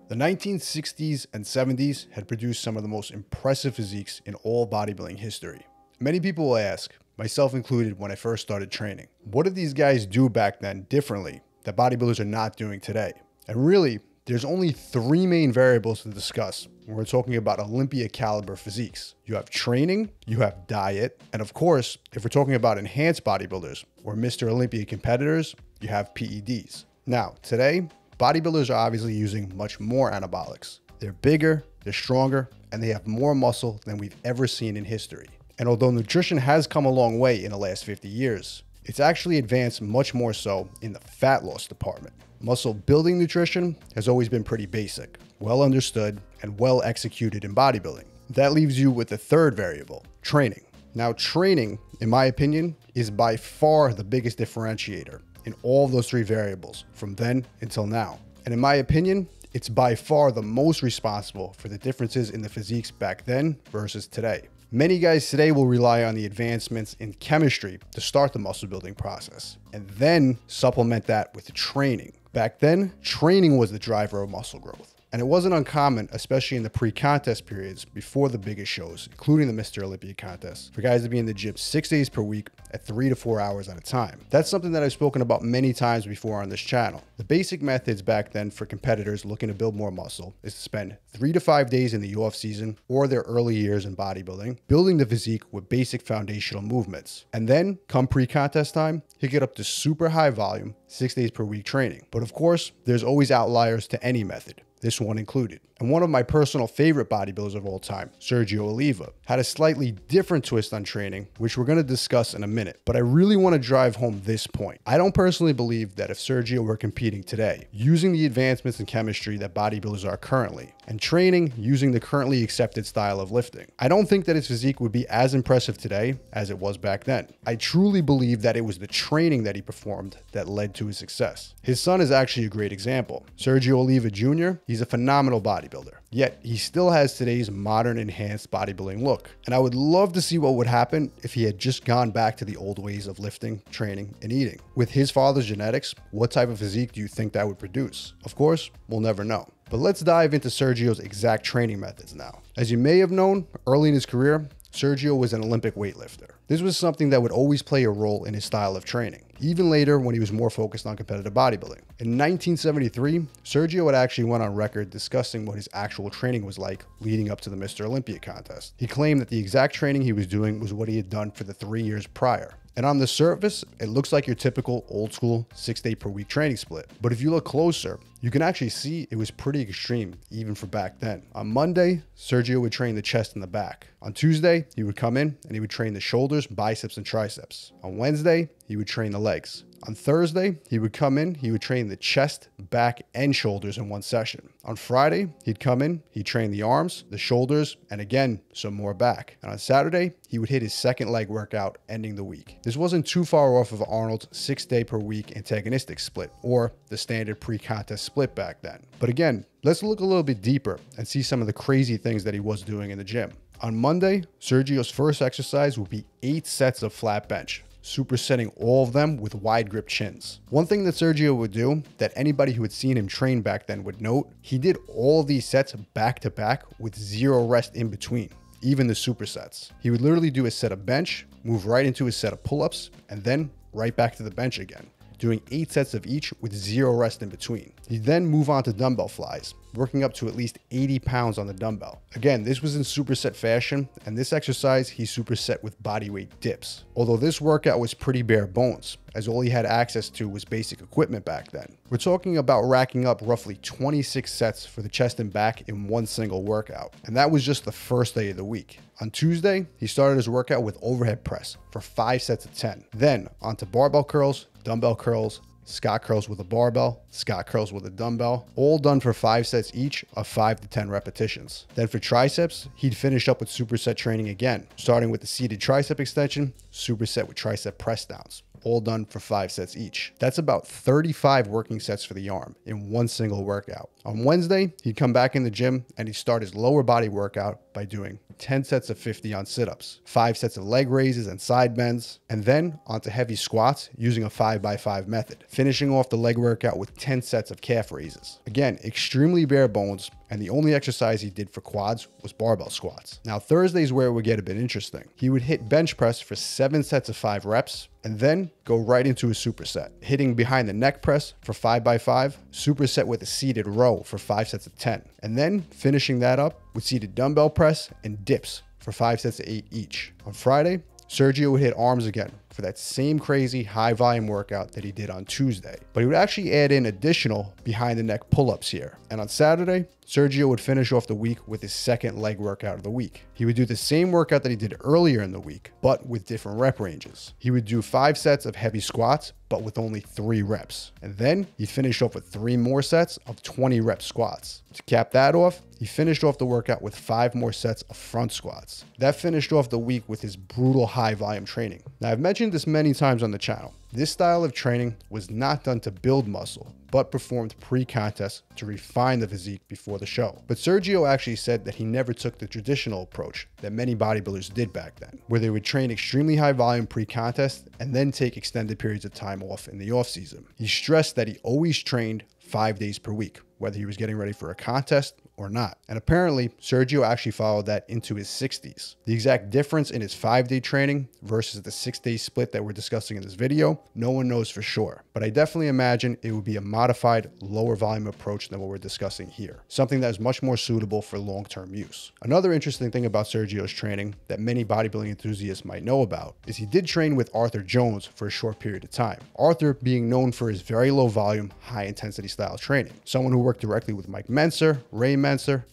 The 1960s and 70s had produced some of the most impressive physiques in all bodybuilding history. Many people will ask, myself included when I first started training, what did these guys do back then differently that bodybuilders are not doing today? And really, there's only three main variables to discuss when we're talking about Olympia caliber physiques. You have training, you have diet, and of course, if we're talking about enhanced bodybuilders or Mr. Olympia competitors, you have PEDs. Now, today, bodybuilders are obviously using much more anabolics. They're bigger, they're stronger, and they have more muscle than we've ever seen in history. And although nutrition has come a long way in the last 50 years, it's actually advanced much more so in the fat loss department. Muscle building nutrition has always been pretty basic, well understood, and well executed in bodybuilding. That leaves you with the third variable, training. Now, training, in my opinion, is by far the biggest differentiator in all of those three variables from then until now. And in my opinion, it's by far the most responsible for the differences in the physiques back then versus today. Many guys today will rely on the advancements in chemistry to start the muscle building process and then supplement that with training. Back then, training was the driver of muscle growth. And it wasn't uncommon, especially in the pre-contest periods before the biggest shows, including the Mr. Olympia contest, for guys to be in the gym 6 days per week at 3 to 4 hours at a time. That's something that I've spoken about many times before on this channel. The basic methods back then for competitors looking to build more muscle is to spend 3 to 5 days in the off season or their early years in bodybuilding, building the physique with basic foundational movements. And then, come pre-contest time, you get up to super high volume, 6 days per week training. But of course, there's always outliers to any method, this one included. And one of my personal favorite bodybuilders of all time, Sergio Oliva, had a slightly different twist on training, which we're going to discuss in a minute. But I really want to drive home this point. I don't personally believe that if Sergio were competing today, using the advancements in chemistry that bodybuilders are currently, and training using the currently accepted style of lifting, I don't think that his physique would be as impressive today as it was back then. I truly believe that it was the training that he performed that led to his success. His son is actually a great example. Sergio Oliva Jr., he's a phenomenal bodybuilder. Yet, he still has today's modern enhanced bodybuilding look. And I would love to see what would happen if he had just gone back to the old ways of lifting, training, and eating. With his father's genetics, what type of physique do you think that would produce? Of course, we'll never know. But let's dive into Sergio's exact training methods now. As you may have known, early in his career, Sergio was an Olympic weightlifter. This was something that would always play a role in his style of training, even later when he was more focused on competitive bodybuilding. In 1973, Sergio had actually went on record discussing what his actual training was like leading up to the Mr. Olympia contest. He claimed that the exact training he was doing was what he had done for the 3 years prior. And on the surface, it looks like your typical old school 6 day per week training split. But if you look closer, you can actually see it was pretty extreme, even for back then. On Monday, Sergio would train the chest and the back. On Tuesday, he would come in and he would train the shoulders, biceps, and triceps. On Wednesday, he would train the legs. On Thursday, he would come in, he would train the chest, back, and shoulders in one session. On Friday, he'd come in, he'd train the arms, the shoulders, and again, some more back. And on Saturday, he would hit his second leg workout, ending the week. This wasn't too far off of Arnold's 6 day per week antagonistic split, or the standard pre-contest split back then. But again, let's look a little bit deeper and see some of the crazy things that he was doing in the gym. On Monday, Sergio's first exercise would be 8 sets of flat bench, supersetting all of them with wide grip chins. One thing that Sergio would do that anybody who had seen him train back then would note, he did all of these sets back to back with 0 rest in between, even the supersets. He would literally do a set of bench, move right into a set of pull-ups, and then right back to the bench again, doing 8 sets of each with 0 rest in between. He'd then move on to dumbbell flies, working up to at least 80 pounds on the dumbbell. Again, this was in superset fashion, and this exercise he superset with bodyweight dips. Although this workout was pretty bare bones, as all he had access to was basic equipment back then. We're talking about racking up roughly 26 sets for the chest and back in one single workout, and that was just the first day of the week. On Tuesday, he started his workout with overhead press for 5 sets of 10. Then onto barbell curls, dumbbell curls, Scott curls with a barbell, Scott curls with a dumbbell, all done for 5 sets each of 5 to 10 repetitions. Then for triceps, he'd finish up with superset training again, starting with the seated tricep extension, superset with tricep press downs, all done for 5 sets each. That's about 35 working sets for the arm in one single workout. On Wednesday, he'd come back in the gym and he'd start his lower body workout by doing 10 sets of 50 on sit-ups, 5 sets of leg raises and side bends, and then onto heavy squats using a 5x5 method, finishing off the leg workout with 10 sets of calf raises. Again, extremely bare bones, and the only exercise he did for quads was barbell squats. Now, Thursday's where it would get a bit interesting. He would hit bench press for 7 sets of 5 reps, and then go right into a superset, hitting behind the neck press for 5x5, superset with a seated row for 5 sets of 10, and then finishing that up with seated dumbbell press and dips for 5 sets of 8 each. On Friday, Sergio would hit arms again for that same crazy high volume workout that he did on Tuesday, but he would actually add in additional behind the neck pull-ups here. And on Saturday, Sergio would finish off the week with his second leg workout of the week. He would do the same workout that he did earlier in the week, but with different rep ranges. He would do 5 sets of heavy squats, but with only 3 reps. And then he'd finish off with 3 more sets of 20 rep squats. To cap that off, he finished off the workout with 5 more sets of front squats. That finished off the week with his brutal high volume training. Now, I've mentioned this many times on the channel. This style of training was not done to build muscle, but performed pre-contest to refine the physique before the show. But Sergio actually said that he never took the traditional approach that many bodybuilders did back then, where they would train extremely high volume pre-contest and then take extended periods of time off in the off season. He stressed that he always trained 5 days per week, whether he was getting ready for a contest or not. And apparently, Sergio actually followed that into his 60s. The exact difference in his 5-day training versus the 6-day split that we're discussing in this video, no one knows for sure. But I definitely imagine it would be a modified, lower volume approach than what we're discussing here. Something that is much more suitable for long-term use. Another interesting thing about Sergio's training that many bodybuilding enthusiasts might know about is he did train with Arthur Jones for a short period of time. Arthur being known for his very low volume, high intensity style training. Someone who worked directly with Mike Mentzer, Ray Mentzer,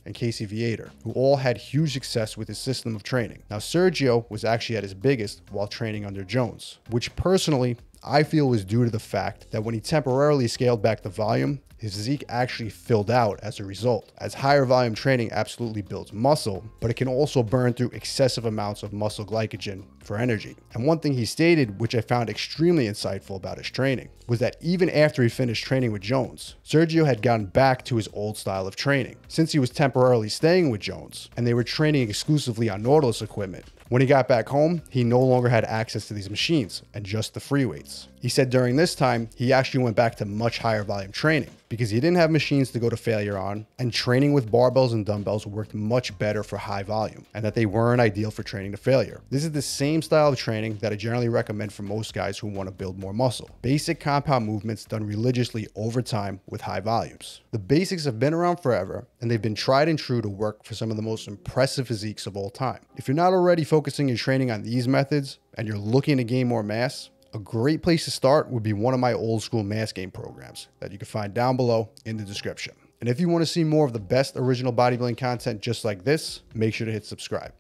and Casey Viator, who all had huge success with his system of training. Now, Sergio was actually at his biggest while training under Jones, which personally I feel was due to the fact that when he temporarily scaled back the volume, his physique actually filled out as a result, as higher volume training absolutely builds muscle, but it can also burn through excessive amounts of muscle glycogen for energy. And one thing he stated, which I found extremely insightful about his training, was that even after he finished training with Jones, Sergio had gone back to his old style of training. Since he was temporarily staying with Jones, and they were training exclusively on Nautilus equipment, when he got back home, he no longer had access to these machines and just the free weights. He said during this time, he actually went back to much higher volume training because he didn't have machines to go to failure on, and training with barbells and dumbbells worked much better for high volume, and that they weren't ideal for training to failure. This is the same style of training that I generally recommend for most guys who want to build more muscle. Basic compound movements done religiously over time with high volumes. The basics have been around forever, and they've been tried and true to work for some of the most impressive physiques of all time. If you're not already focusing your training on these methods, and you're looking to gain more mass, a great place to start would be one of my old school mass gain programs that you can find down below in the description. And if you want to see more of the best original bodybuilding content just like this, make sure to hit subscribe.